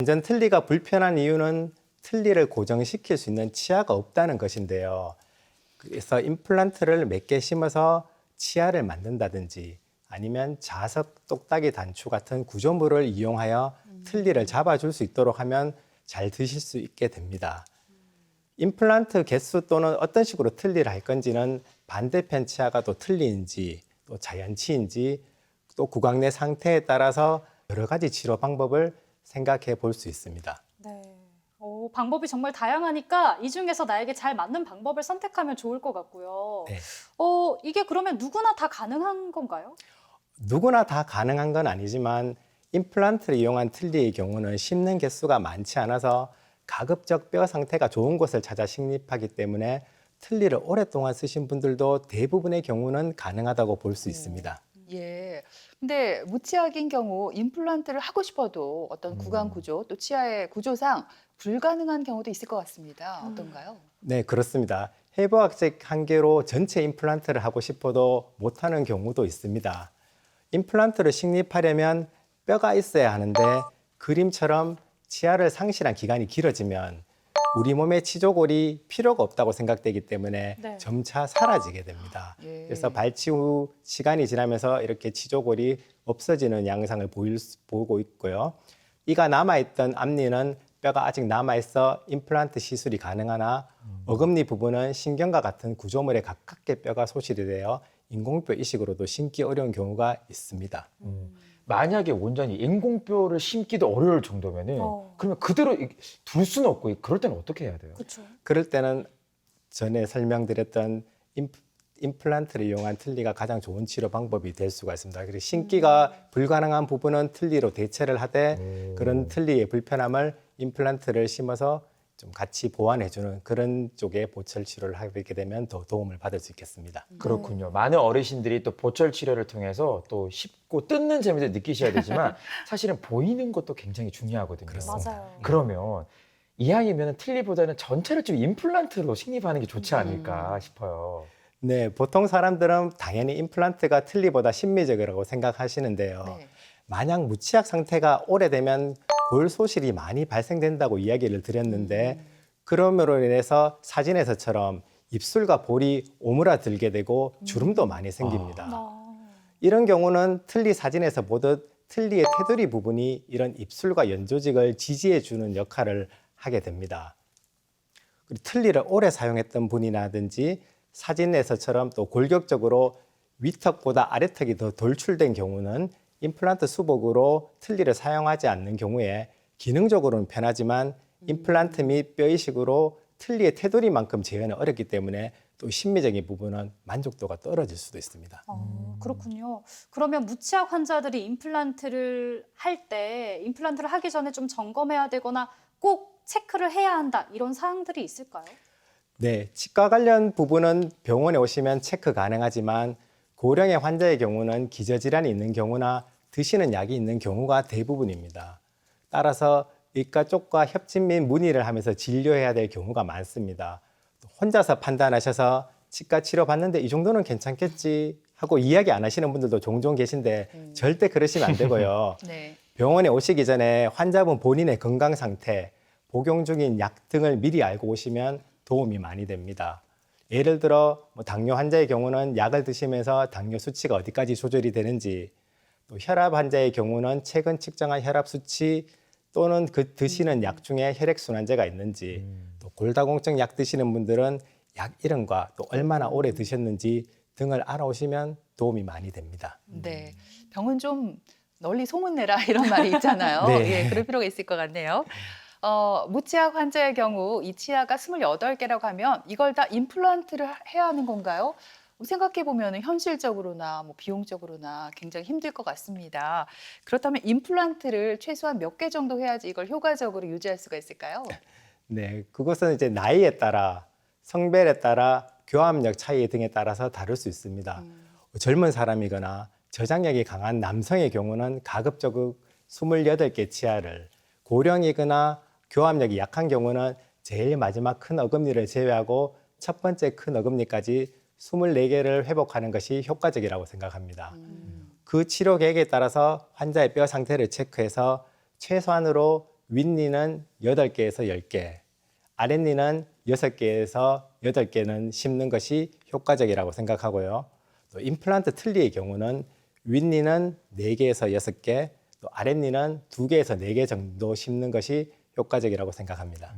완전 틀니가 불편한 이유는 틀니를 고정시킬 수 있는 치아가 없다는 것인데요. 그래서 임플란트를 몇 개 심어서 치아를 만든다든지 아니면 자석 똑딱이 단추 같은 구조물을 이용하여 틀니를 잡아줄 수 있도록 하면 잘 드실 수 있게 됩니다. 임플란트 개수 또는 어떤 식으로 틀니를 할 건지는 반대편 치아가 또 틀니인지 또 자연치인지 또 구강 내 상태에 따라서 여러 가지 치료 방법을 생각해 볼 수 있습니다. 네. 방법이 정말 다양하니까 이 중에서 나에게 잘 맞는 방법을 선택하면 좋을 것 같고요. 네. 이게 그러면 누구나 다 가능한 건가요? 누구나 다 가능한 건 아니지만 임플란트를 이용한 틀니의 경우는 심는 개수가 많지 않아서 가급적 뼈 상태가 좋은 곳을 찾아 식립하기 때문에 틀니를 오랫동안 쓰신 분들도 대부분의 경우는 가능하다고 볼 수 있습니다. 예. 근데 무치아인 경우 임플란트를 하고 싶어도 어떤 구강 구조 또 치아의 구조상 불가능한 경우도 있을 것 같습니다. 어떤가요? 네, 그렇습니다. 해부학적 한계로 전체 임플란트를 하고 싶어도 못하는 경우도 있습니다. 임플란트를 식립하려면 뼈가 있어야 하는데 그림처럼 치아를 상실한 기간이 길어지면 우리 몸의 치조골이 필요가 없다고 생각되기 때문에 네. 점차 사라지게 됩니다. 예. 그래서 발치 후 시간이 지나면서 이렇게 치조골이 없어지는 양상을 보고 있고요. 이가 남아있던 앞니는 뼈가 아직 남아있어 임플란트 시술이 가능하나 어금니 부분은 신경과 같은 구조물에 가깝게 뼈가 소실이 되어 인공뼈 이식으로도 심기 어려운 경우가 있습니다. 만약에 온전히 인공뼈를 심기도 어려울 정도면은 그러면 그대로 둘 수는 없고 그럴 때는 어떻게 해야 돼요? 그렇죠. 그럴 때는 전에 설명드렸던 임플란트를 이용한 틀니가 가장 좋은 치료 방법이 될 수가 있습니다. 그리고 심기가 불가능한 부분은 틀니로 대체를 하되 그런 틀니의 불편함을 임플란트를 심어서 좀 같이 보완해주는 그런 쪽의 보철 치료를 하게 되면 더 도움을 받을 수 있겠습니다. 그렇군요. 많은 어르신들이 또 보철 치료를 통해서 또 쉽고 뜯는 재미도 느끼셔야 되지만 사실은 보이는 것도 굉장히 중요하거든요. 맞아요. 그러면 이왕이면 틀니보다는 전체를 좀 임플란트로 식립하는 게 좋지 않을까 싶어요. 네, 보통 사람들은 당연히 임플란트가 틀니보다 심미적이라고 생각하시는데요. 네. 만약 무치약 상태가 오래되면 골 소실이 많이 발생된다고 이야기를 드렸는데 그럼으로 인해서 사진에서처럼 입술과 볼이 오므라들게 되고 주름도 많이 생깁니다. 이런 경우는 틀니 사진에서 보듯 틀니의 테두리 부분이 이런 입술과 연조직을 지지해주는 역할을 하게 됩니다. 그리고 틀니를 오래 사용했던 분이라든지 사진에서처럼 또 골격적으로 위턱보다 아래턱이 더 돌출된 경우는 임플란트 수복으로 틀니를 사용하지 않는 경우에 기능적으로는 편하지만 임플란트 및 뼈 이식으로 틀니의 테두리만큼 재현은 어렵기 때문에 또 심미적인 부분은 만족도가 떨어질 수도 있습니다. 그렇군요. 그러면 무치약 환자들이 임플란트를 하기 전에 좀 점검해야 되거나 꼭 체크를 해야 한다 이런 사항들이 있을까요? 네, 치과 관련 부분은 병원에 오시면 체크 가능하지만 고령의 환자의 경우는 기저질환이 있는 경우나 드시는 약이 있는 경우가 대부분입니다. 따라서 의과 쪽과 협진 및 문의를 하면서 진료해야 될 경우가 많습니다. 혼자서 판단하셔서 치과 치료 받는데 이 정도는 괜찮겠지 하고 이야기 안 하시는 분들도 종종 계신데 절대 그러시면 안 되고요. 네. 병원에 오시기 전에 환자분 본인의 건강 상태, 복용 중인 약 등을 미리 알고 오시면 도움이 많이 됩니다. 예를 들어 당뇨 환자의 경우는 약을 드시면서 당뇨 수치가 어디까지 조절이 되는지, 또 혈압 환자의 경우는 최근 측정한 혈압 수치 또는 그 드시는 약 중에 혈액순환제가 있는지, 또 골다공증 약 드시는 분들은 약 이름과 또 얼마나 오래 드셨는지 등을 알아오시면 도움이 많이 됩니다. 네. 병은 좀 널리 소문내라 이런 말이 있잖아요. 네. 예, 그럴 필요가 있을 것 같네요. 무치약 환자의 경우 이 치아가 28개라고 하면 이걸 다 임플란트를 해야 하는 건가요? 생각해 보면 현실적으로나 비용적으로나 굉장히 힘들 것 같습니다. 그렇다면 임플란트를 최소한 몇 개 정도 해야지 이걸 효과적으로 유지할 수가 있을까요? 네, 그것은 이제 나이에 따라, 성별에 따라, 교합력 차이 등에 따라서 다를 수 있습니다. 젊은 사람이거나 저장력이 강한 남성의 경우는 가급적 28개 치아를, 고령이거나 교합력이 약한 경우는 제일 마지막 큰 어금니를 제외하고 첫 번째 큰 어금니까지 24개를 회복하는 것이 효과적이라고 생각합니다. 그 치료 계획에 따라서 환자의 뼈 상태를 체크해서 최소한으로 윗니는 8개에서 10개, 아랫니는 6개에서 8개는 심는 것이 효과적이라고 생각하고요. 또 임플란트 틀니의 경우는 윗니는 4개에서 6개, 또 아랫니는 2개에서 4개 정도 심는 것이 효과적이라고 생각합니다.